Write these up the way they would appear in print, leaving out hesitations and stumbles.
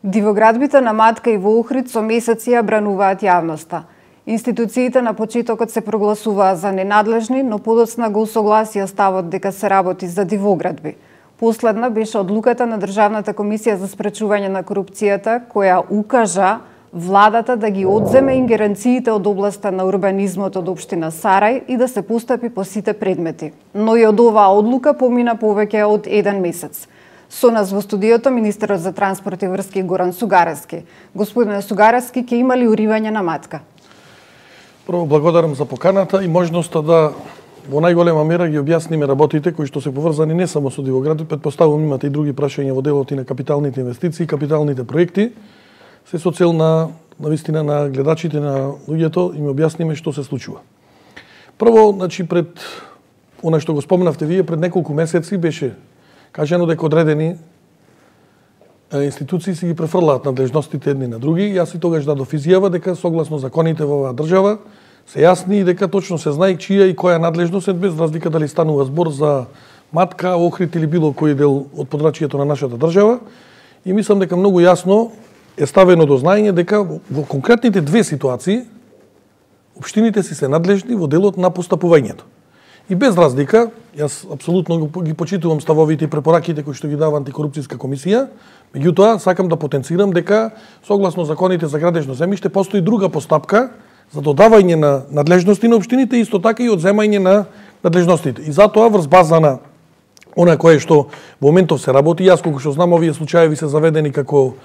Дивоградбите на Матка и во Охрид со месеци ја брануваат јавноста. Институциите на почетокот се прогласуваа за ненадлежни, но подоцна го усогласија ставот дека се работи за дивоградби. Последна беше одлуката на Државната комисија за спречување на корупцијата, која укажа владата да ги одземе ингеренциите од областа на урбанизмот од општина Сарај и да се постапи по сите предмети. Но и од оваа одлука помина повеќе од 1 месец. Со нас во студиото министерот за транспорт и врски Горан Сугарески. Господине Сугарески, ќе има ли уривање на Матка? Прво благодарам за поканата и можноста да во најголема мера ги објасниме работите кои што се поврзани не само со Дивоградот, претпоставувам имате и други прашања во делот и на капиталните инвестиции, капиталните проекти, се со цел на вистина на гледачите на луѓето им објасниме што се случува. Прво, значи пред она што го спомнавте вие, пред неколку месеци беше кажано дека одредени институции си ги префрлаат надлежностите едни на други. Јас и тогаш дадов изјава дека согласно законите во оваа држава се јасни и дека точно се знае чија и која надлежност е, без разлика дали станува збор за Матка, Охрид или било кој дел од подрачјето на нашата држава. И мислам дека многу јасно е ставено до знаење дека во конкретните две ситуации општините си се надлежни во делот на постапувањето. И без разлика, јас апсолутно ги почитувам ставовите и препораките кои што ги дава антикорупцијска комисија, меѓутоа сакам да потенцирам дека согласно законите за градежно земјиште постои друга постапка за додавање на надлежности на општините и исто така и одземање на надлежностите. И затоа врз база на она кое што во моментов се работи, јас колку што знам овие случаеви се заведени како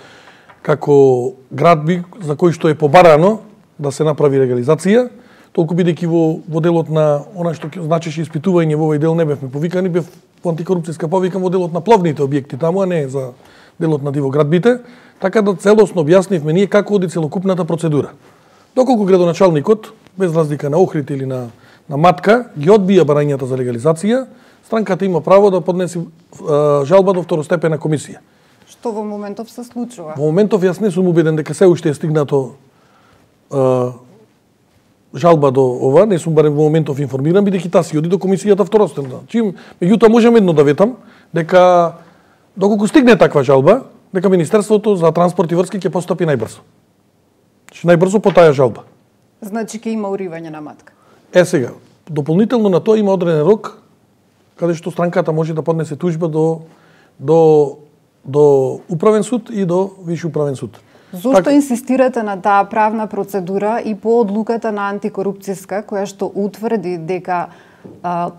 градби за кои што е побарано да се направи легализација. Толку бидејќи во делот на она што значеше испитување во овој дел не бевме повикани, бев во антикорупцијска повикан во делот на пловните објекти таму, а не за делот на дивоградбите, така да целосно објаснивме ние како оди целокупната процедура. Доколку градоначалникот, без разлика на Охрид или на Матка, ги одбија барањата за легализација, странката има право да поднесе жалба до второстепена комисија. Што во моментов се случува? Во моментов јас не сум убеден дека се уште е стигнато жалба до ова, не сум барем во моментов информиран, бидејќи таа си оди до комисијата второстепена. Меѓутоа можам едно да ветам дека доколку стигне таква жалба, дека Министерството за транспорт и врски ќе постапи најбрзо. Најбрзо по таа жалба. Значи ќе има уривање на Матка. Сега, дополнително на тоа има одреден рок каде што странката може да поднесе тужба до управен суд и до висш управен суд. Зошто инсистирате на таа правна процедура и по одлуката на антикорупцијска која што утврди дека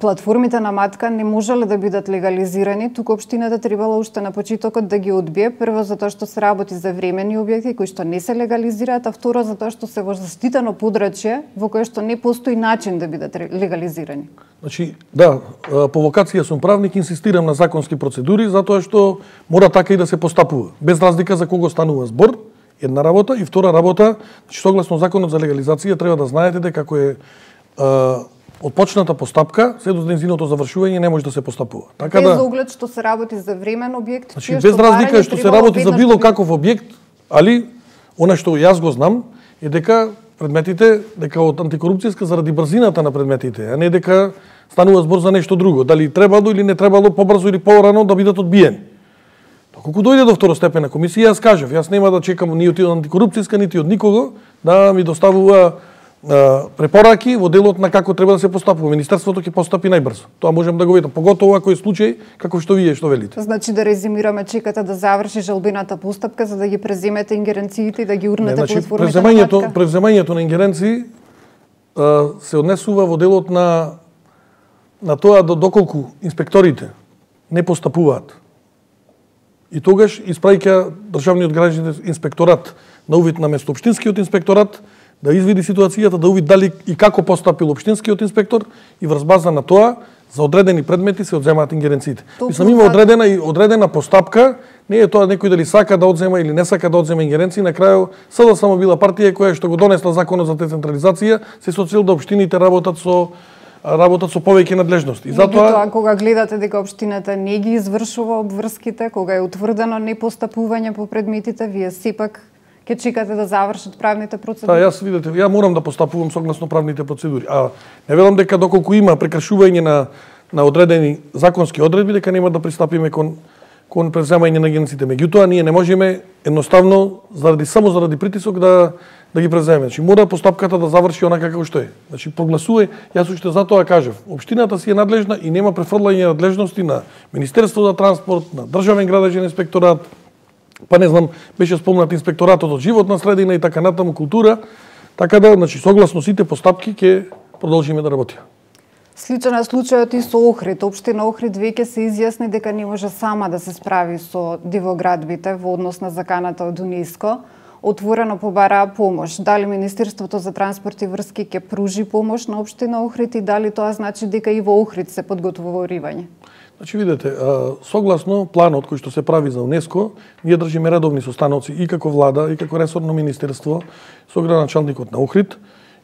платформите на Матка не можеле да бидат легализирани, туку општината требало уште на почетокот да ги одбие, прво затоа што се работи за времени објекти кои што не се легализираат, а второ затоа што се во заштитено подрачје во кое што не постои начин да бидат легализирани. Значи, да, по вокација сум правник, инсистирам на законски процедури затоа што мора така и да се постапува, без разлика за кого станува збор. Една работа и втора работа, значи согласно законот за легализација треба да знаете дека како е отпочната постапка, се до незиното завршување не може да се постапува. Така без оглед што се работи за времен објект, значи без разлика што се работи за било каков објект, али она што јас го знам е дека предметите, дека од антикорупцијска заради брзината на предметите, а не дека станува збор за нешто друго, дали требало или не требало побрзо или порано да бидат одбиени. Доколку дојде до второстепена комисија, јас кажав, јас нема да чекам ни од антикорупцијска, нити од никого да ми доставува препораки во делот на како треба да се постапува. Министерството ќе постапи најбрзо. Тоа можам да го ветам, поготово ако е случај каков што вие што велите. Значи да резимираме, чекате да заврши жалбената постапка за да ги преземете ингеренциите и да ги урнете платформите на Матка? Преземањето на ингеренции се однесува во делот на тоа доколку инспекторите не постапуваат. И тогаш испраќа државниот градежен инспекторат на увид на местоопштинскиот инспекторат да извиди ситуацијата, да увиди дали и како постапил општинскиот инспектор и врз база на тоа за одредени предмети се одземаат ингеренциите. Мислам има одредена постапка, не е тоа некој дали сака да одзема или не сака да одзема ингеренции, на крајот СДСМ само била партија која што го донесла законот за децентрализација, се со цел да општините работат со повеќе надлежности. И затоа кога гледате дека општината не ги извршува обврските, кога е утврдено непостапување по предметите, вие сепак ќе чекате да завршат правните процедури? Да, јас видите, ја морам да постапувам согласно правните процедури. А не велам дека доколку има прекршување на одредени законски одредби, дека нема да пристапиме кон кон преземање на агенциите. Меѓутоа ние не можеме едноставно само заради притисок да ги преземе. Значи мора постапката да заврши онака како што е. Значи прогласува, јас уште затоа кажав, општината си е надлежна и нема префрлање надлежности на Министерство за транспорт, на Државен градежен инспекторат, па не знам, беше спомнат инспекторатот од животна средина и така натаму култура, така да, значи согласно сите постапки ќе продолжиме да работиме. Сличен е случајот и со Охрид. Општина Охрид веќе се изјасни дека не може сама да се справи со дивоградбите во однос на заканата од УНЕСКО. Отворено побараа помош. Дали Министерството за транспорт и врски ќе пружи помош на општина Охрид и дали тоа значи дека и во Охрид се подготвува уривање? Значи видете, согласно планот кој што се прави за УНЕСКО, ние држиме редовни состаноци и како влада и како ресорно министерство со градоначалникот на Охрид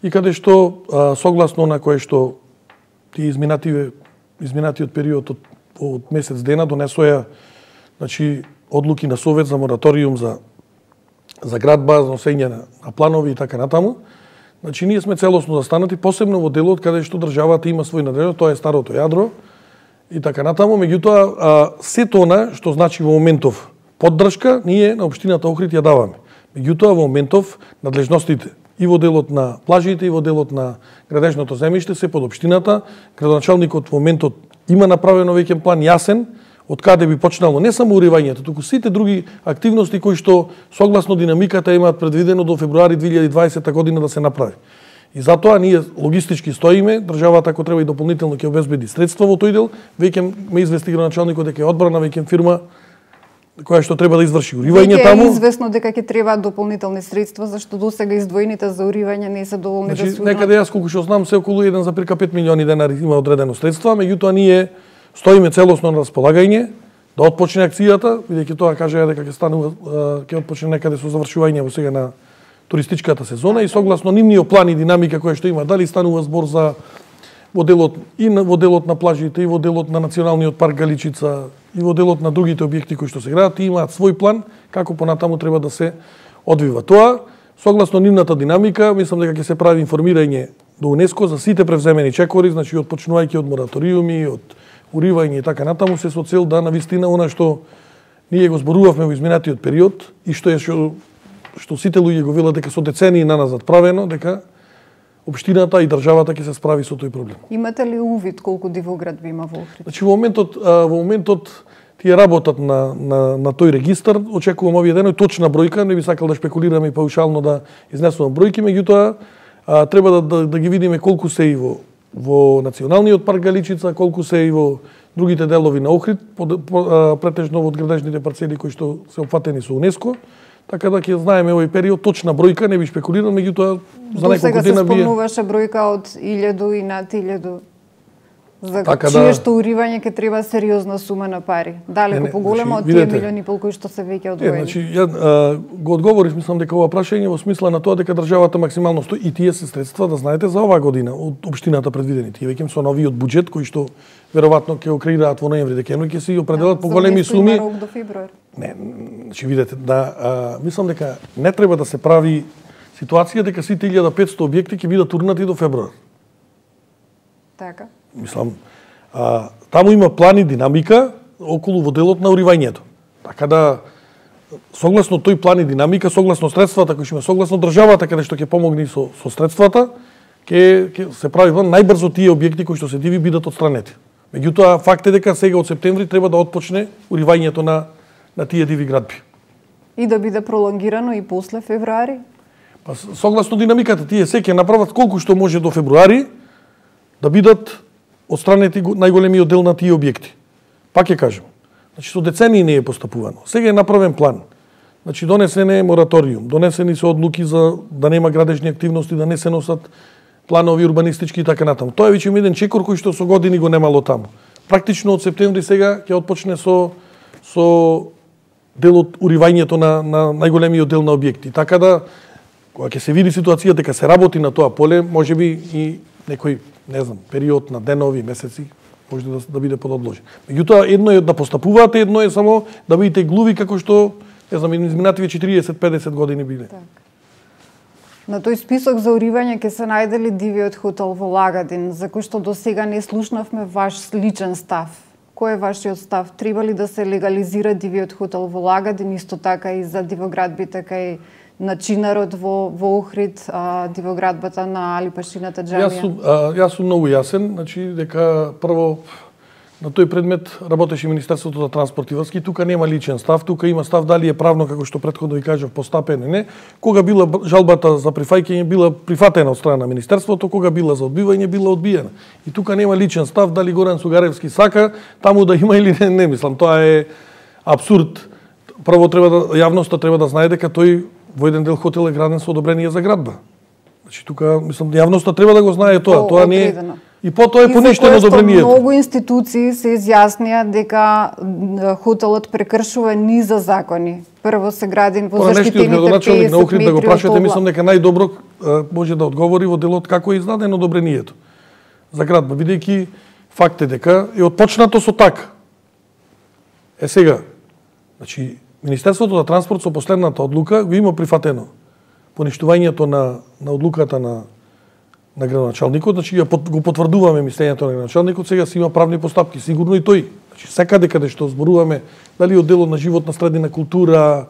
и каде што согласно на кое што тие изминатиот период од месец дена донесоја, значи, одлуки на Совет за мораториум за градба, за носење на планови и така натаму. Значи ние сме целосно застанати, посебно во делот каде што државата има свој надлежност, тоа е старото јадро и така натаму. Меѓутоа сето она што значи во моментов поддршка, ние на општината Охрид ја даваме. Меѓутоа во моментов надлежностите и во делот на плажите, и во делот на градежното земјиште се под општината. Градоначалникот во моментот има направено веќе план јасен од каде би почнало не само уривањето, туку сите други активности кои што согласно динамиката имаат предвидено до февруари 2020 година да се направи. И затоа ние логистички стоиме, државата ако треба и дополнително ќе обезбеди средства во тој дел, веќе ме извести градоначалникот дека е одбрана веќе фирма која што треба да изврши уривање таму. Е известно дека ќе требаат дополнителни средства, зашто досега издвоените за уривање не се доволни да се. Некаде јас колку што знам се околу 1,5 милиони денари има одредено средства, меѓутоа ние стоиме целосно на располагање да отпочне акцијата, бидејќи тоа кажа дека ќе отпочне некаде со завршување во сега на туристичката сезона и согласно нивниот план и динамика која што има, дали станува збор за во делот на плажите и во делот на Националниот парк Галичица и во делот на другите објекти кои што се градат, имаат свој план како понатаму треба да се одвива. Тоа согласно нивната динамика, мислам дека ќе се прави информирање до УНЕСКО за сите превземени чекори, значи отпочнувајќи од мораториуми, од уривање и така натаму, се со цел да навистина она што ние го зборувавме во изминатиот период и што сите луѓе го велат дека со децении наназад правено, дека општината и државата ќе се справи со тој проблем. Имате ли увид колку дивоградби има во Охрид? Значи во моментот тие работат на тој регистар, очекувам овие денови точна бројка, не би сакал да шпекулирам и паушално да изнесувам бројки, меѓутоа треба да ги видиме колку се и во Националниот парк Галичица, колку се и во другите делови на Охрид, претежно од градежните парцели кои што се опфатени со УНЕСКО. Така да ќе знаеме овој период точна бројка, не би шпекулирал, меѓутоа за неколку дена сега се спомнуваше бројка од 1000 и над 1000. За чие што уривање ќе треба сериозна сума на пари. Далеку поголема од тие милиони пол кои што се веќе одвоени. Значи го одговорив, мислам дека ова прашање во смисла на тоа дека државата максимално стои и тие се средства, да знаете, за оваа година од општината предвидени. Тие веќе со новиот буџет кој што веројатно ќе го креираат во ноември-декември, ќе се определат поголеми суми. За рок до февруар. Не, значи видете, мислам дека не треба да се прави ситуација дека сите 1500 објекти ќе бидат турнати до февруар. Така. Мислам, таму има план и динамика околу во делот на уривањето. Така да, согласно тој план и динамика, согласно средствата кои што има, согласно државата каде што ќе помогне со средствата, ќе се прави план најбрзо тие објекти кои што се диви бидат отстранети. Меѓутоа, факт е дека сега од септември треба да отпочне уривањето на тие диви градби. И да биде пролонгирано и после февруари? Па согласно динамиката, тие се ќе направат колку што може до февруари да бидат отстранети најголемиот дел на тие објекти. Пак ќе кажем. Значи со децении не е постапувано. Сега е направен план. Значи донесен е мораториум, донесени се одлуки за да нема градежни активности, да не се носат планови урбанистички и така натаму. Тоа е веќе еден чекор кој што со години го немало таму. Практично од септември сега ќе отпочне со делот уривањето на најголемиот дел на објекти. Така да кога ќе се види ситуацијата дека се работи на тоа поле, можеби и некој, не знам, период на денови, месеци, може да биде пододложен. Меѓутоа, едно е да постапувате, едно е само да бидете глуви како што, не знам, изминативе 40-50 години биле. Так. На тој список за уривање ќе се најде ли дивиот хотел во Лагадин, за кој што до сега не слушнавме ваш личен став? Кој е вашиот став? Треба ли да се легализира дивиот хотел во Лагадин, исто така и за дивоградбите кај на Чинарот во Охрид, дивоградбата на Алипашината џамија? Јас сум многу јасен, значи дека прво на тој предмет работеше Министерството за транспорт и врски, тука нема личен став, тука има став дали е правно, како што претходно ви кажав, постапено не. Кога била жалбата за прифаќање била прифатена од страна на Министерството, кога била за одбивање била одбиена. И тука нема личен став дали Горан Сугаревски сака таму да има или не, мислам, тоа е абсурд. Прво јавноста треба да знае дека тој во еден дел хотел е граден со одобрение за градба. Значи тука мислам јавноста треба да го знае тоа. Тоа не е и потоа е поништено одобрението. Многу институции се изјаснија дека хотелот прекршува низа закони. Прво се гради во заштитените 50 на Охрид да го метри прашате, од мислам дека најдобро може да одговори во делот како е издадено одобрението за градба, бидејќи факт е дека е отпочнато со така. Е сега, значи Министерството за транспорт со последната одлука го има прифатено поништувањето на одлуката на градоначалникот, значи го потврдуваме мислењето на градоначалникот, сега си има правни постапки, сигурно и тој. Значи секаде каде што зборуваме, дали од делот на животна средина, култура,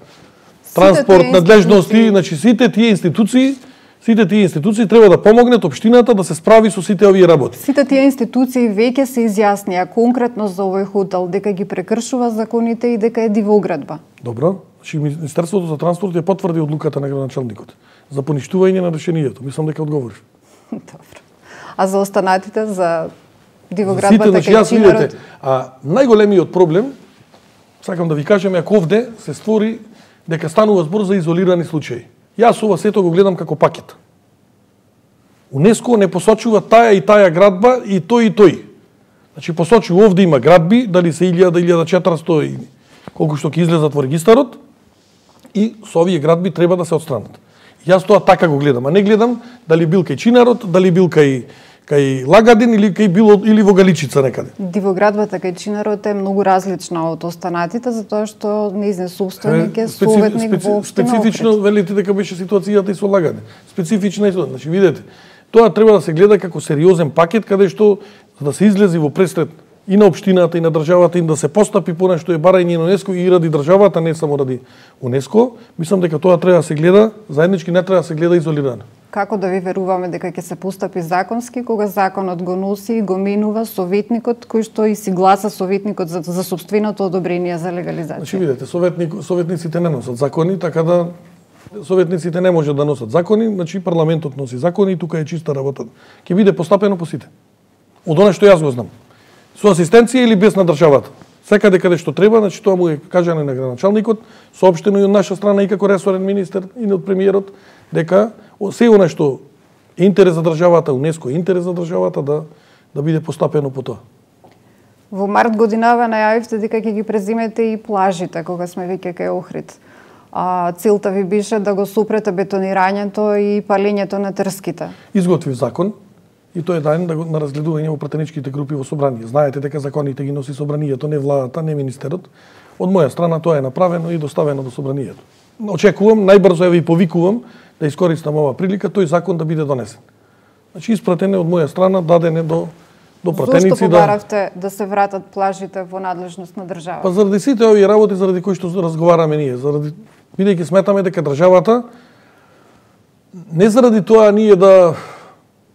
транспорт, надлежности, значи сите тие институции треба да помогнат општината да се справи со сите овие работи. Сите тие институции веќе се изјаснија конкретно за овој хотел дека ги прекршува законите и дека е дивоградба. Добро. Значи Министерството за транспорт ја потврди одлуката на градоначалникот за поништување на решението. Мислам дека одговорив. Добро. А за останатите, за дивоградбата кај Чинарот? Најголемиот проблем, сакам да ви кажам, ако овде се створи дека станува збор за изолирани случаи. Јас ова сето го гледам како пакет. УНЕСКО не посочува таа и таа градба и тој. Значи посочува овде има градби, дали се 1000, 1400 и колку што ќе излезат во регистарот, и со овие градби треба да се отстранат. Јас тоа така го гледам, а не гледам дали бил кај Чинарот, дали бил кај Лагадин или во Галичица некаде. Дивоградбата кај Чинарот е многу различна од останатите, затоа што нејзин собственик е советник во општина Охрид. Специфично велите дека беше ситуацијата и со Лагадин. Специфична е тоа. Значи видете, тоа треба да се гледа како сериозен пакет каде што за да се излези во пресред и на општината и на државата им да се постапи по нешто е барање на УНЕСКО и ради државата, не само ради УНЕСКО, мислам дека тоа треба да се гледа заеднички, не треба да се гледа изолирано. Како да ви веруваме дека ќе се постапи законски, кога законот го носи и го менува советникот, кој што и си гласа советникот за собственото одобрение за легализација? Значи видете, советниците не носат закони, така да советниците не може да носат закони, значи парламентот носи закони и тука е чиста работа. Ќе биде постапено по сите. Од она што јас го знам. Со асистенција или без на државата. Секаде каде што треба, значи тоа му е кажано на градоначалникот, соопштено и од наша страна и како ресорен министер и од премиерот, дека се она што е интерес за државата, УНЕСКО е интерес за државата да биде постапено по тоа. Во март годинава најавивте дека ќе ги презимете и плажите кога сме веќе кај Охрид. Целта ви беше да го сопрете бетонирањето и палењето на трските. Изготвив закон и тој е даен на разгледување во пратеничките групи во собрание. Знаете дека законите ги носи собранието, не владата, не министерот. Од моја страна тоа е направено и доставено до собранието. Очекувам, најбрзо ја ви повикувам да искористам ова прилика тој закон да биде донесен. Значи испратен е од моја страна, даден е до пратеници. Зошто побаравте да се вратат плажите во надлежност на државата? Па заради сите овие работи заради кои што разговараме ние, бидејќи сметаме дека државата не заради тоа ние да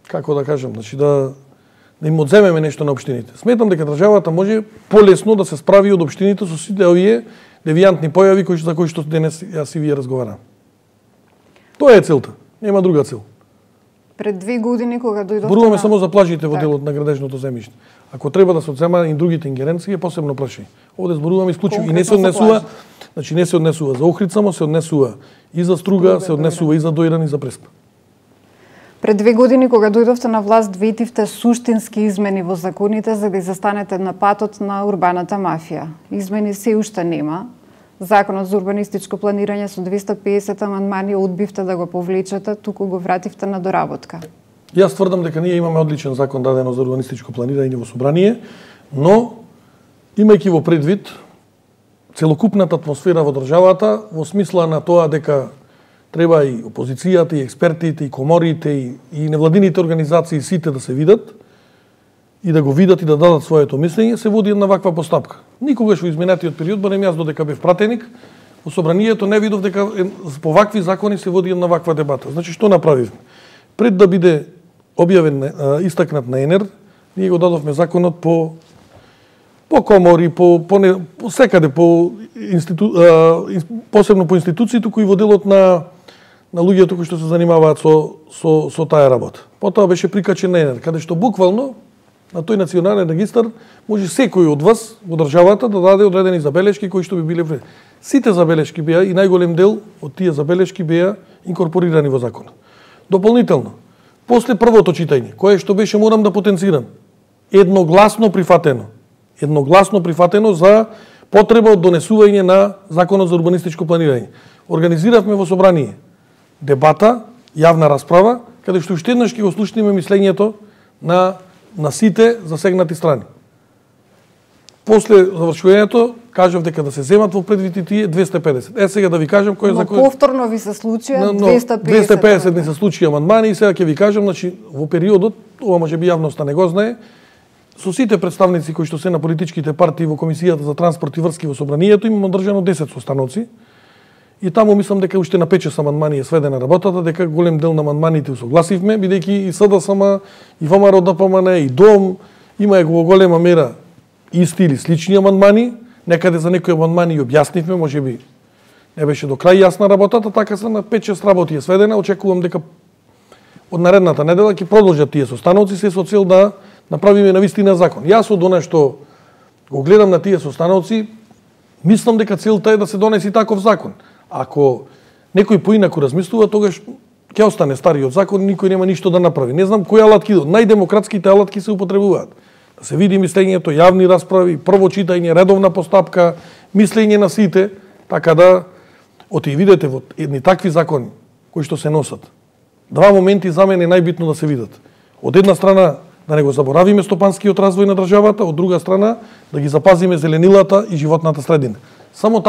како да кажам, значи да им одземеме нешто на општините. Сметам дека државата може полесно да се справи од општините со сите овие девијантни појави за кои што денес јас и вие разговарам. Тоа е целта, нема друга цел. Пред 2 години кога дојдовте зборуваме само за плажите во делот на градежното земјиште. Ако треба да се одзема и другите ингеренции е посебно прашање. Овде зборуваме исклучиво и не се однесува, значи не се однесува за Охрид само, се однесува и за Струга, се однесува и за Дојран и за Преспа. Пред 2 години кога дојдовте на власт ветивте суштински измени во законите за да застанете на патот на урбаната мафија. Измени се уште нема. Законот за урбанистичко планирање со 250 амандмани одбивте да го повлечете, туку го вративте на доработка. Јас тврдам дека ние имаме одличен закон дадено за урбанистичко планирање во собрание, но имајќи во предвид целокупната атмосфера во државата, во смисла на тоа дека треба и опозицијата, и експертите, и коморите, и невладините организации сите да се видат, и да го видат и да дадат своето мислење, се води една ваква постапка. Никогаш во изминатиот период, барем јас додека бев пратеник, во собранието не видов дека по вакви закони се води една ваква дебата. Значи, што направивме? Пред да биде објавен, истакнат на ЕНЕР, ние го дадовме законот по комори, по секаде, посебно по институциите кои во делот на луѓето кои што се занимаваат со таа работа. Потоа беше прикачен на ЕНЕР, каде што буквално на тој национален регистар може секој од вас во државата да даде одредени забелешки кои што би биле вредни. Сите забелешки беа и најголем дел од тие забелешки беа инкорпорирани во законот. Дополнително, после првото читање, кое што беше, морам да потенцирам, едногласно прифатено за потреба од донесување на Законот за урбанистичко планирање. Организиравме во собрание дебата, јавна расправа, каде што уште еднаш ќе го слушнеме мислењето на сите засегнати страни. После завршувањето, кажав дека да се земат во предвид тие 250. Сега да ви кажам кој е закон. Но повторно ви се случија 250. 250 не се случија амандмани и сега ќе ви кажам, значи во периодот, ова можеби јавноста не го знае, со сите представници кои што се на политичките партии во Комисијата за транспорт и врски во собранието имаме одржано 10 состаноци. И таму мислам дека уште на 5-6 амандмани е сведена работата, дека голем дел на амандманите усогласивме, бидејќи и СДСМ, и ВМРО ДПМН, и ДОМ има во голема мера исти или слични амандмани. Некаде за некои амандмани објаснивме, можеби не беше до крај јасна работата, така се на 5-6 работи е сведена. Очекувам дека од наредната недела ќе продолжат тие состановци се со цел да направиме навистина закон. Јас од она што го гледам на тие состановци, мислам дека целта е да се донеси таков закон. Ако некој поинаку размислува, тогаш ќе остане стариот закон и никој нема ништо да направи. Не знам кои алатки, најдемократските алатки се употребуваат. Да се види мислењето, јавни расправи, прво читање, редовна постапка, мислење на сите, така да видите во едни такви закони кои што се носат. Два моменти за мене е најбитно да се видат. Од една страна да не го заборавиме стопанскиот развој на државата, од друга страна да ги запазиме зеленилата и животната средина. Само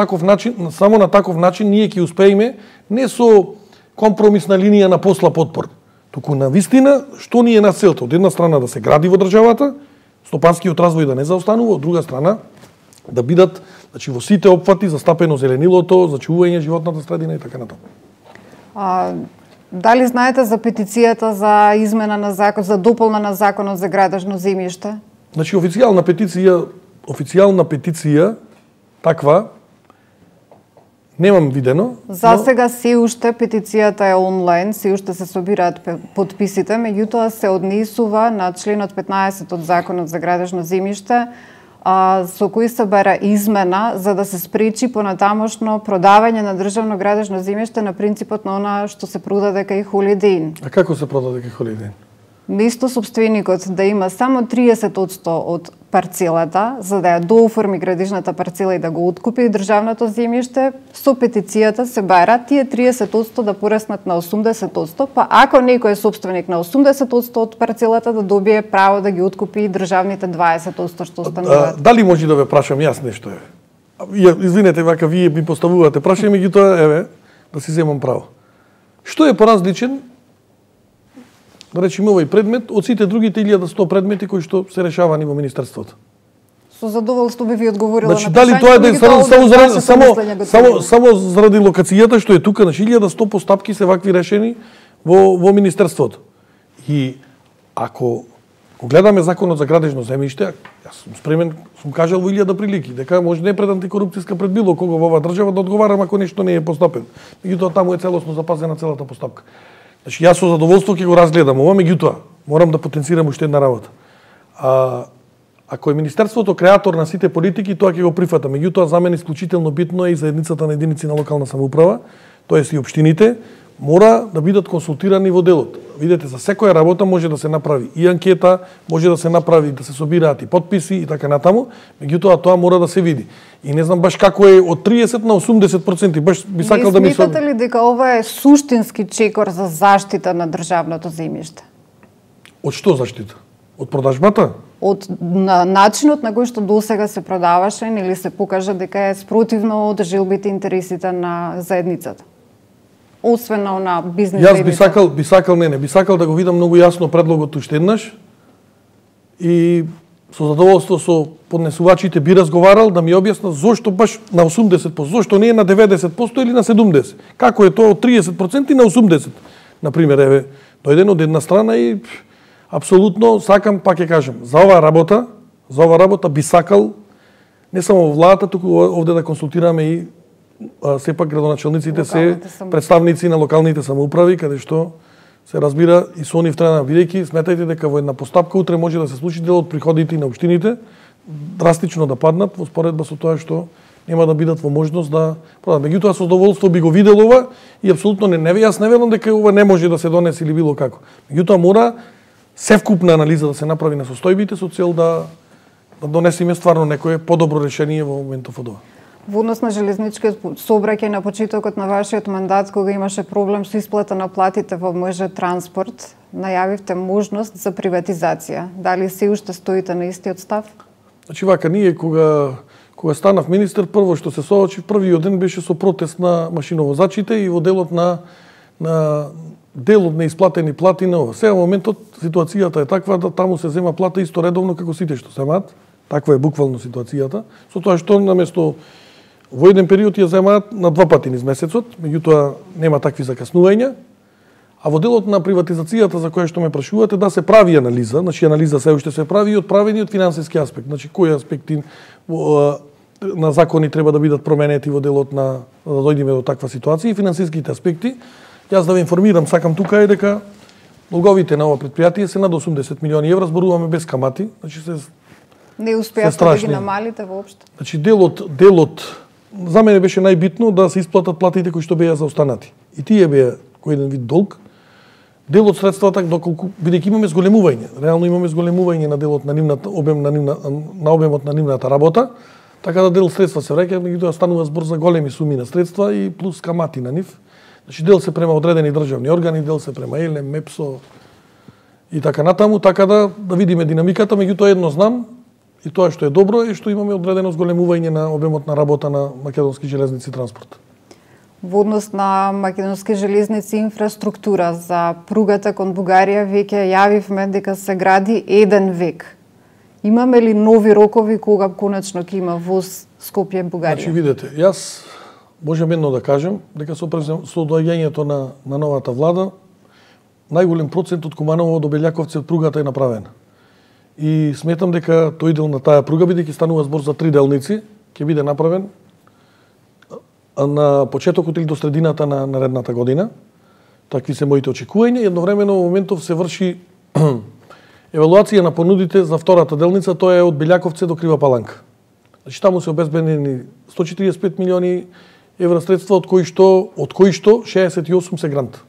на таков начин ние ќе успееме не со компромисна линија на посла подпор, туку на вистина што ни е на целта. Од една страна да се гради во државата, стопанскиот развој да не заостанува, од друга страна да бидат, значи, во сите опфати застапено зеленилото, зачувување животната средина и така натаму. Дали знаете за петицијата за измена на закон, за дополна на законот за градежно земјиште? Значи официјална петиција таква немам видено. За сега се уште петицијата е онлайн, се уште се собираат подписите, меѓутоа се однесува на членот 15 од Законот за градежно земјиште, со кој се бара измена за да се спречи понатамошно продавање на државно градежно земјиште на принципот на она што се продаде кај Холидеин. А како се продаде кај Холидеин? Место собственикот да има само 30% од парцелата, за да ја дооформи градежната парцела и да го откупи државното земјиште, со петицијата се бара тие 30% да пореснат на 80%, па ако некој е собственик на 80% од парцелата да добие право да ги откупи државните 20% што остануваат. Дали може да ве прашам јас нешто? Извинете, вака вие ми поставувате прашање, меѓутоа да си земам право. Што е поразличен, да речеме, овој предмет од сите другите 1100 предмети кои што се решавани во министерството? Со задоволство би ви одговорила на прашање. Дали тоа е само заради локацијата што е тука, значи 1100 постапки се вакви решени во министерството. И ако го гледаме законот за градежно земјиште, јас сум спремен, сум кажал во 1000 прилики, дека може не пред антикорупцијска пред било кого во оваа држава да одговарам ако нешто не е постапено. Меѓутоа таму е целосно запазена целата постапка. Значи, јас со задоволство ќе го разгледам ова, меѓутоа, морам да потенцирам уште една работа. Ако е Министерството креатор на сите политики, тоа ќе го прифата. Меѓутоа, за мене исклучително битно е и заедницата на единици на локална самоуправа, тоест и општините, мора да бидат консултирани во делот. Видете, за секоја работа може да се направи и анкета, може да се направи, да се собираат и подписи и така натаму, меѓутоа тоа мора да се види. И не знам баш како е од 30 на 80%, баш би сакал да ми сметате ли дека ова е суштински чекор за заштита на државното земјиште? Од што заштита? Од продажбата? Од начинот на кој што досега се продаваше или се покажа дека е спротивно од желбите и интересите на заедницата. Освен на бизнес. Јас би сакал да го видам многу јасно предлогот уште еднаш и со задоволство со поднесувачите би разговарал да ми објаснат зошто баш на 80%, зошто не е на 90% или на 70%. Како е тоа од 30% и на 80%? Например, еве, дојден од една страна и апсолутно сакам, пак ќе кажем, за оваа работа би сакал не само владата, туку овде да консултираме и сепак градоначалниците се представници на локалните самоуправи, каде што се разбира и со нив треба, бидејќи сметајте дека во една постапка утре може да се случи дел од приходите на општините драстично да паднат во споредба со тоа што нема да бидат во можност да продадат. Меѓутоа со задоволство би го видел ова и апсолутно јас не верувам дека ова не може да се донесе или било како. Меѓутоа мора севкупна анализа да се направи на состојбите со цел да донесеме стварно некое подобро решение во моментов од ова. Во однос на железничкиот сообраќај на почетокот на вашиот мандат, кога имаше проблем со исплата на платите во МЖ Транспорт, најавивте можност за приватизација. Дали се уште стоите на истиот став? Значи вака, ние кога станав министер, прво што се соочи првиот ден беше со протест на машиновозачите и во делот на делот на исплатени плати на ова. Сега моментот ситуацијата е таква да таму се зема плата исто редовно како сите што земаат. Таква е буквално ситуацијата. Со тоа што наместо во еден период ја земаат на 2 пати низ месецот, меѓутоа нема такви закаснувања. А во делот на приватизацијата за која што ме прашувате, да се прави анализа, значи анализа се уште се прави и отправени од финансиски аспект. Значи кои аспекти на закони треба да бидат променети во делот на да дојдеме до таква ситуација и финансиските аспекти. Јас да ве информирам, сакам тука е дека долговите на ова претпријатие се над 80 милиони евра, зборуваме без камати, значи се не успеавте да ги намалите воопшто. Значи делот за мене беше најбитно да се исплатат платите кои што беа заостанати. И тие беа кој еден вид долг. Делот средствата доколку бидејќи имаме зголемување, реално имаме зголемување на делот на нивната обемот на нивната работа, така да дел средства се враќаат, меѓутоа станува збор за големи суми на средства и плюс камати на нив. Значи дел се према одредени државни органи, дел се према ЕЛЕМ, МЕПСО и така натаму, така да видиме динамиката, меѓутоа едно знам и тоа што е добро е што имаме одредено зголемување на обемот на работа на Македонски железници транспорт. Во однос на Македонски железници инфраструктура за пругата кон Бугарија веќе јавивме дека се гради еден век. Имаме ли нови рокови кога конечно ќе има воз Скопје Бугарија? Значи видете, јас можам едно да кажем дека со доаѓањето на новата влада најголем процент од Куманово до Белјаковци од пругата е направена. И сметам дека тој дел на таа пруга, бидејќи станува збор за 3 делници, ќе биде направен на почетокот или до средината на наредната година. Такви се моите очекувања. Едновремено во моментов се врши евалуација на понудите за втората делница, тоа е од Белјаковци до Крива Паланка. Значи таму се обезбедени 145 милиони евра средства, од кои што 68 се грант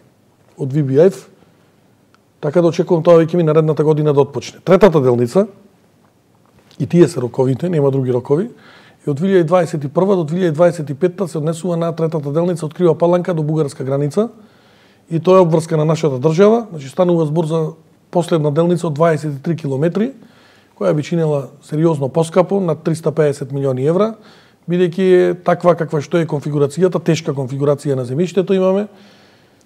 од VBF. Така да очекувам тоа веќе ми наредната година да отпочне. Третата делница, и тие се роковите, нема други рокови, и од 2021 до 2025 се однесува на третата делница од Крива Паланка до бугарска граница, и тоа е обврска на нашата држава, значи станува збор за последна делница од 23 километри, која би чинела сериозно поскапо, на 350 милиони евра, бидејќи е таква каква што е конфигурацијата, тешка конфигурација на земјиштето имаме,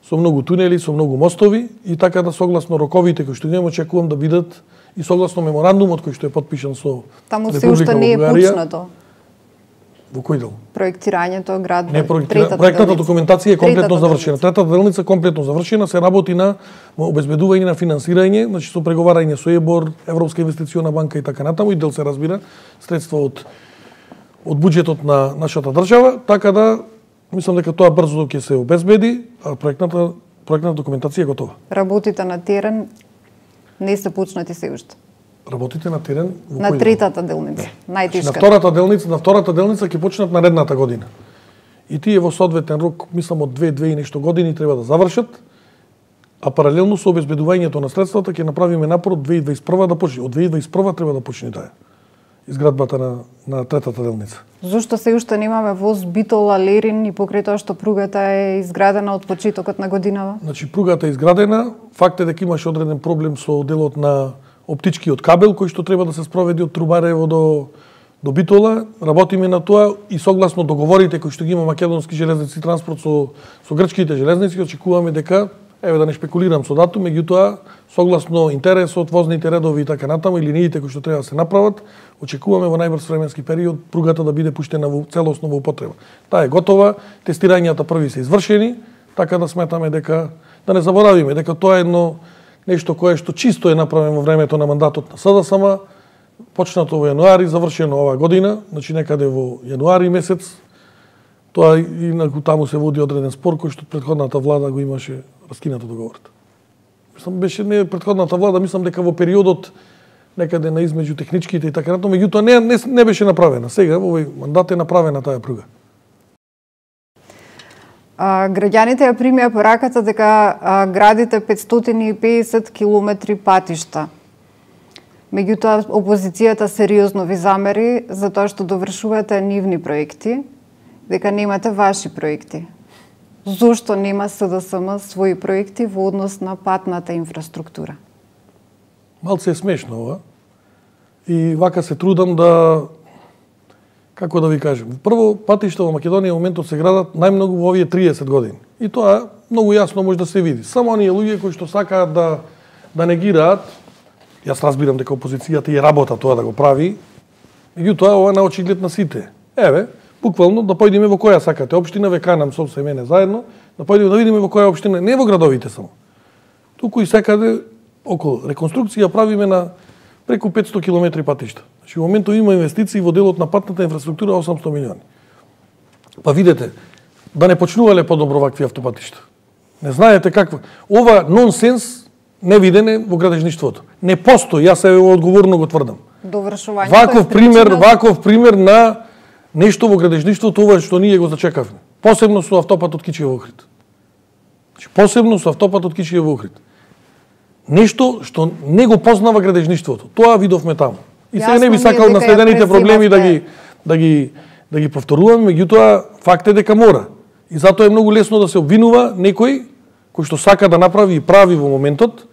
со многу тунели, со многу мостови и така да согласно роковите кои што имаме очекувам да бидат и согласно меморандумот кој што е потпишан со таму се уште не е пучнато. Во кој дел? Проектирањето град проектната документација е комплетно завршена. Третата делница комплетно завршена, се работи на обезбедување на финансирање, значи со преговарање со ЕБОР, Европска инвестициона банка и така натаму, и дел се разбира средства од буџетот на нашата држава, така да мислам дека тоа брзо ќе се обезбеди, а проектната документација е готова. Работите на терен не се почнати се уште. Работите на терен во на третата делница, најтешка. На втората делница ќе почнат наредната година. И тие во соодветен рок, мислам од 2 и нешто години треба да завршат, а паралелно со обезбедувањето на средствата ќе направиме напор од 2021 да почне. Од 2021 треба да почне таа изградбата на третата делница. Зошто се уште немаме воз Битола Лерин и покрај тоа што пругата е изградена од почетокот на годинава? Значи пругата е изградена, факт е дека имаше одреден проблем со делот на оптичкиот кабел кој што треба да се спроведи од Трубарево до Битола. Работиме на тоа и согласно договорите кои што ги има Македонски железници транспорт со грчките железници, очекуваме дека еве да не шпекулирам со датум, меѓутоа согласно интересот, возните редови и така натаму и линиите кои што треба да се направат, очекуваме во најбрз временски период пругата да биде пуштена целосно во употреба. Таа е готова, тестирањата први се извршени, така да сметаме дека да не заборавиме дека тоа е едно нешто кое што чисто е направено во времето на мандатот на СДСМ, почнато во јануари, завршено оваа година, значи некаде во јануари месец. Тоа инаку таму се води одреден спор кој што претходната влада го имаше раскинато договорот. Мислам беше не претходната влада, мислам дека во периодот некаде на измеѓу техничките и така натаму, меѓутоа не беше направена. Сега во овој мандат е направена таа пруга. Граѓаните ја примија пораката дека градите 550 километри патишта. Меѓутоа, опозицијата сериозно ви замери за тоа што довршувате нивни проекти, дека немате ваши проекти. Зошто нема СДСМ своји проекти во однос на патната инфраструктура? Малце е смешно ова. И вака се трудам да, како да ви кажем, прво патишта во Македонија во моментот се градат најмногу во овие 30 години. И тоа многу јасно може да се види. Само оние луѓе кои што сакаат да негираат, јас разбирам дека опозицијата и работа тоа да го прави, меѓутоа ова на очиглед на сите. Еве, буквално да појдеме во која сакате општина, ве канам со мене заедно, да појдеме да видиме во која општина, не во градовите само. Туку и секаде околу реконструкција правиме на преку 500 километри патишта. Значи во моментот има инвестиции во делот на патната инфраструктура 800 милиони. Па видете, да не почнувале подобро вакви автопатишта. Не знаете каква. Ова нонсенс не видене во градежништвото. Не постои, јас се одговорно го тврдам. Довршувањето ваков пример на нешто во градежништвото, ова што ние го зачекавме. Посебно со автопатот Кичиево Охрид. Значи, посебно со автопатот Кичиево Охрид. Нешто што не го познава градежништвото. Тоа видовме таму. И сега не би сакал наследените проблеми да ги повторуваме, меѓутоа факт е дека мора. И затоа е многу лесно да се обвинува некој кој што сака да направи и прави во моментот,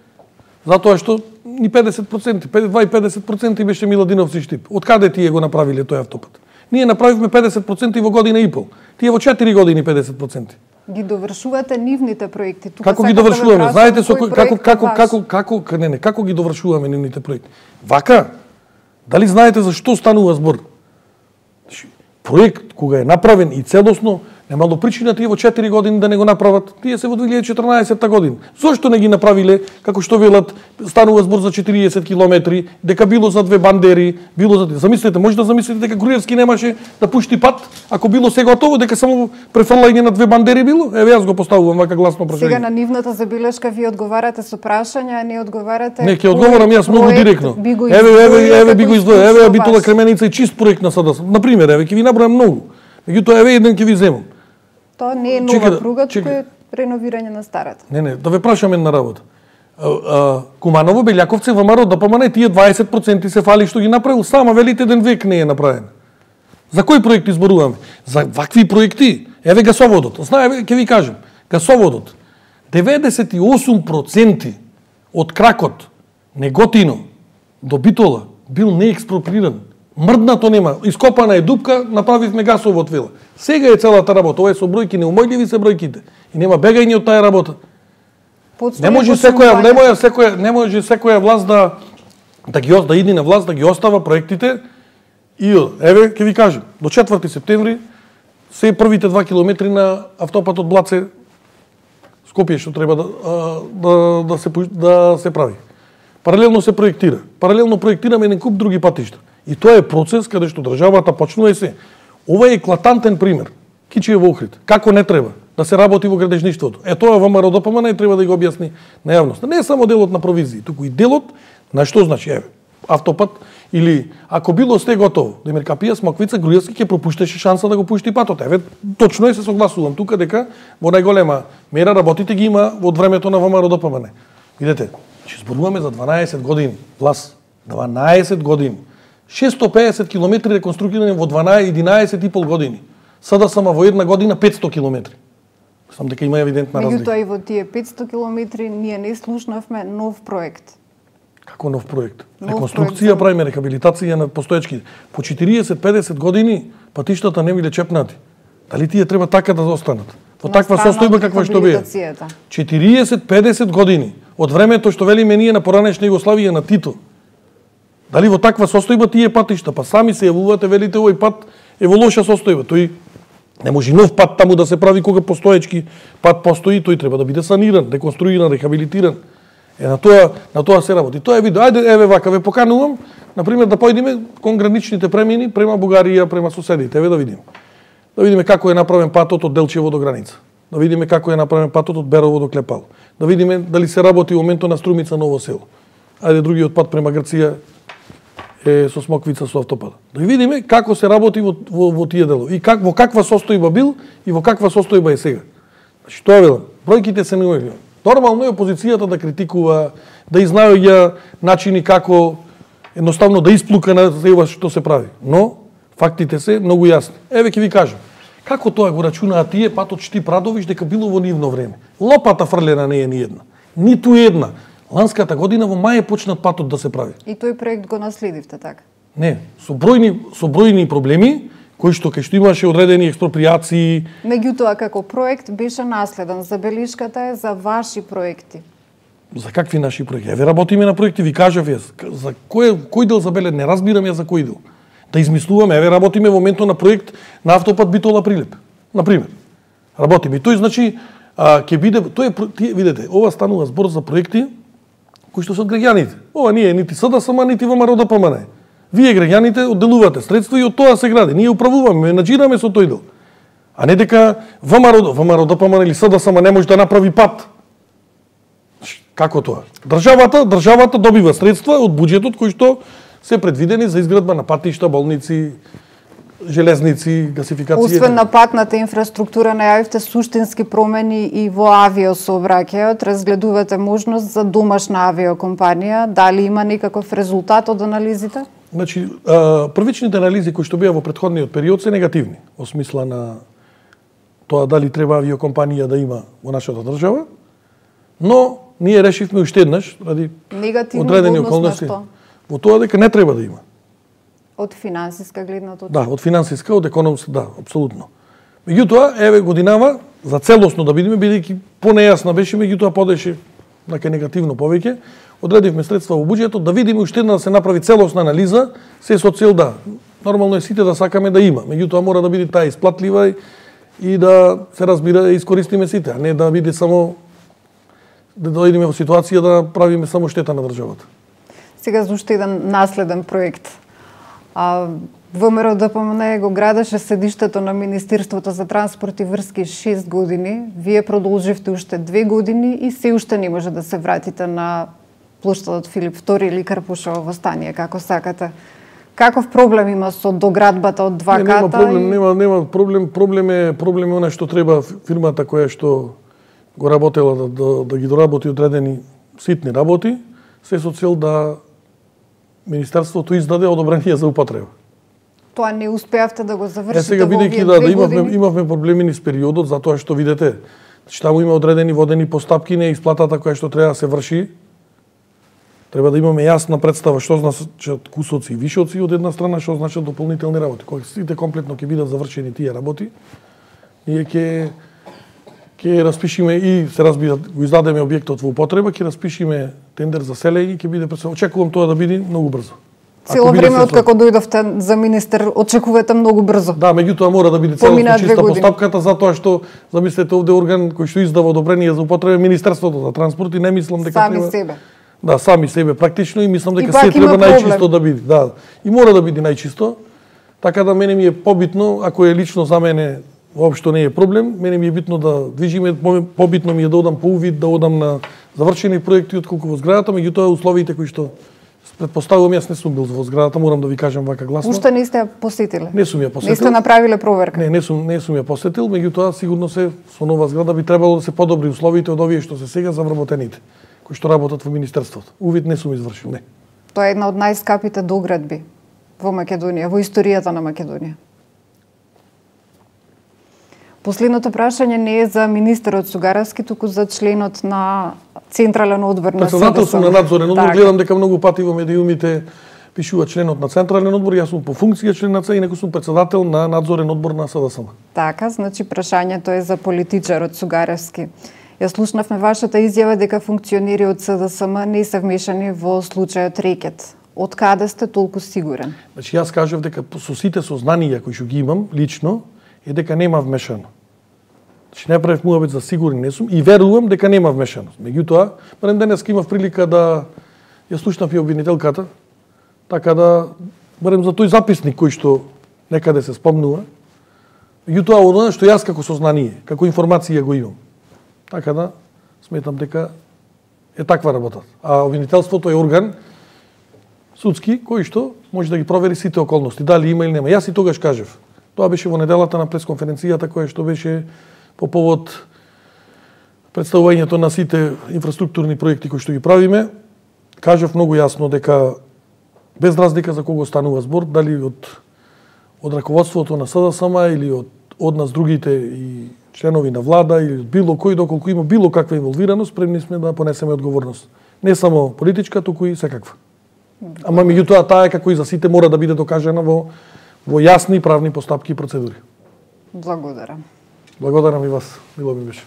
затоа што ни 50%, 2,50% беше Миладиновци Штип. Од каде тие го направиле тој автопат? Ние направивме 50% во година и пол. Тие во 4 години 50%. Ги довршувате нивните проекти. Тука како ги довршуваме? Знаете со како ги довршуваме нивните проекти? Вака, дали знаете за што станува збор? Проект кога е направен и целосно, немало причина тие во 4 години да не го направат. Тие се во 2014 година. Зошто не ги направиле, како што велат, станува збор за 40 километри, дека било за 2 бандери, било за... Замислете, може да замислите дека Груевски немаше да пушти пат, ако било се готово, дека само префрлање на 2 бандери било? Еве јас го поставувам вака гласно прашање. Сега на нивната забелешка ви одговарате со прашања, а не одговарате... Не, ќе одговорам јас многу директно. Еве би го издвоил, еве Битола Кременица и чист проект на СДС. На пример, еве ќе ви набројам многу. Меѓутоа еве еден ќе ви земам. Тоа не е нова пруга, туку е реновирање на старата. Не, да ве прашам една работа. Куманово, Белјаковци, ВМРО, ДПМН, тие 20% се фали што ги направил, само велите еден век не е направен. За кој проект изборуваме? За вакви проекти? Еве гасоводот. Знаеме, ќе ви кажем. Гасоводот. 98% од кракот Неготино до Битола бил неекспроприиран. Мрднато нема. Ископана е дупка, направивме гасовод вела. Сега е целата работа. Ова е со бројки, неумојливи се бројките. И нема бегање од таа работа. Не може секоја власт да иде на власт да ги остава проектите. И еве ќе ви кажем, до 4 септември се првите 2 километри на автопатот Блаце Скопје што треба да се прави. Паралелно се проектира. Паралелно проектираме еден куп други патишта. И тоа е процес каде што државата почнува и се. Ова е еклатантен пример. Кичиево Охрид. Како не треба да се работи во градежништвото. Тоа ВМРО ДПМН треба да го објасни на јавноста. Не е само делот на провизии, туку и делот на што значи еве автопат или ако било сте готово, Демир Капија, Смоквица, Груевски ќе пропуштеше шанса да го пушти патот. Еве точно е се согласувам тука дека во најголема мера работите ги има од времето на ВМРО ДПМН. Видете, ќе зборуваме за 12 години власт. 12 години. 650 километри реконструирани во 11,5 години. Сада сама во една година 500 километри. Сам дека има евидентна разлика. Меѓутоа и во тие 500 километри ние не слушнавме нов проект. Како нов проект? Реконструкција правиме, рехабилитација на постоечки. По 40-50 години патиштата не биле чепнати. Дали тие треба така да останат? во таква состојба каква што беа. 40-50 години од времето што велиме ние на поранешна Југославија на Тито. Дали во таква состојба тие патишта, па сами се јавувате, велите овој пат е во лоша состојба. Тој не може нов пат таму да се прави кога постоечки пат постои, тој треба да биде саниран, реконструиран, рехабилитиран. На тоа се работи. Тоа е видео. Ајде, еве вака, ве поканувам, например, да појдеме кон граничните премини према Бугарија, према соседите. Еве да видиме. Да видиме како е направен патот од Делчево до граница. Да видиме како е направен патот од Берово до Клепало. Да видиме дали се работи во моментот на Струмица Ново село. Ајде другиот пат према Грција е со Смоквица со автопада. Да видиме како се работи во тие делови и во каква состојба бил и во каква состојба е сега. Значи тоа велам, бројките се неугледни. Нормално е опозицијата да критикува, да изнаоѓа начини како едноставно да исплука на тоа што се прави. Но фактите се многу јасни. Еве ќе ви кажам. Како тоа го рачунаат тие патот Штип Радовиш дека било во нивно време? Лопата фрлена не е ни една. Ниту една. Ланската година во мај почнат патот да се прави. И тој проект го наследивте така? Не, со бројни проблеми кои што кај што имаше одредени експроприации. Меѓутоа како проект беше наследен. Забелишката е за ваши проекти. За какви наши проекти? Еве работиме на проекти, ви кажав јас. За кој дел забелет, не разбирам ја за кој дел. Да измислуваме, еве работиме во моментот на проект на автопат Битола Прилеп. Например. Работиме. И тој значи ќе биде, видете, ова станува збор за проекти кои што се од граѓаните. Ова не е нити СДСМ, нити ВМРО ДПМН. Вие граѓаните одделувате средства и од тоа се гради. Ние управуваме, менаџираме со тој дел. А не дека ВМРО ДПМН или СДСМ не може да направи пат. Како тоа? Државата добива средства од буџетот кои што се предвидени за изградба на патишта, болници, железници, гасификација. Освен на патната инфраструктура, најавивте суштински промени и во авиосообраќајот. Разгледувате можност за домашна авиокомпанија. Дали има некаков резултат од анализите? Значи, првичните анализи кои што беа во претходниот период се негативни, во смисла на тоа дали треба авиокомпанија да има во нашата држава, но ние решивме уште еднаш, ради одредени околности, во тоа дека не треба да има. Од финансиска гледна точка? Да, од финансиска, од економска, да, апсолутно. Меѓутоа, еве годинава, за целосно да видиме, бидејќи понејасна беше, меѓутоа подеше дека негативно повеќе, одредивме средства во буџетот да видиме уште да се направи целосна анализа, се со цел да. Нормално е сите да сакаме да има, меѓутоа мора да биде таа исплатлива и да се разбира и искористиме сите, а не да биде само да дојдеме во ситуација да правиме само штета на државата. Сега за уште еден наследен проект. ВМРО ДПМН го градеше седиштето на Министерството за транспорт и врски 6 години. Вие продолживте уште 2 години и се уште не може да се вратите на плоштадот Филип II или Карпушово востание, како сакате. Каков проблем има со доградбата од 2 ката? Нема проблем. Проблем е она што треба фирмата која што го работела да ги доработи одредени ситни работи, се со цел да Министерството издаде одобрение за употреба. Тоа не успеавте да го завршите сега бидејќи имавме проблеми низ периодот, затоа што видите, таму има одредени водени постапки, не исплатата која што треба да се врши. Треба да имаме јасна представа што значат кусоци и вишоци од една страна, што значат дополнителни работи. Кога сите комплетно ќе бидат завршени тие работи, ние ќе распишиме и се разбира, го издадеме објектот во употреба, ќе распишиме тендер за селење и ќе биде очекувам тоа да биде многу брзо. Цело време од како дојдовте за министер очекувате многу брзо. Да, меѓутоа мора да биде целосно чиста постапката затоа што замислете овде орган кој што издава одобрение за употреба Министерството за транспорт и не мислам дека сами треба себе. Да, сами себе практично и мислам дека се треба најчисто да биде. Да, и мора да биде најчисто. Така да мене ми е побитно, ако е лично за мене воопшто не е проблем, мене ми е битно да движиме, побитно ми е да одам по увид, да одам на завршени проекти отколку во зградата, меѓутоа условите кои што предпоставувам, јас не сум бил во зградата, морам да ви кажам вака гласно. Уште не сте ја посетиле? Не сум ја посетил. Не сте направиле проверка? Не сум ја посетил, меѓутоа сигурно се со нова зграда би требало да се подобри условите од овие што се сега за вработените, кои што работат во Министерството. Увид не сум извршил, не. Тоа е една од најскапите доградби во Македонија, во историјата на Македонија. Последното прашање не е за министерот Сугаровски, туку за членот на Централен одбор на СДСМ. Председател сум на надзорен одбор, гледам дека многу пати во медиумите пишува членот на Централен одбор, јас сум по функција член на ЦЕ и некој сум председател на надзорен одбор на СДСМ. Така, значи прашањето е за политичарот Сугаревски. Ја слушнавме вашата изјава дека функционери од СДСМ не се вмешани во случајот Рекет. Од каде сте толку сигурен? Значи јас кажав дека со сите сознанија кои што ги имам лично е дека нема вмешано. Значи направив муабет за сигурен не сум и верувам дека нема вмешаност. Меѓутоа, барем денес имав прилика да ја слушнав и обвинителката, така да барем за тој записник кој што некаде се спомнува. Меѓутоа, оно што јас како сознание, како информација го имам. Така да сметам дека е таква работа. А обвинителството е орган судски кој што може да ги провери сите околности, дали има или нема. Јас и тогаш кажав. Тоа беше во неделата на пресконференцијата која што беше по повод представувањето на сите инфраструктурни проекти кои што ги правиме. Кажав многу јасно дека без разлика за кого станува збор, дали од раководството на СДСМ или од нас другите и членови на влада или било кој, доколку има било каква инволвираност, премни сме да понесеме одговорност. Не само политичка, туку и секаква. Ама меѓутоа таа е како и за сите мора да биде докажана во јасни правни постапки и процедури. Благодарам. Благодарам и вас, мило ми беше.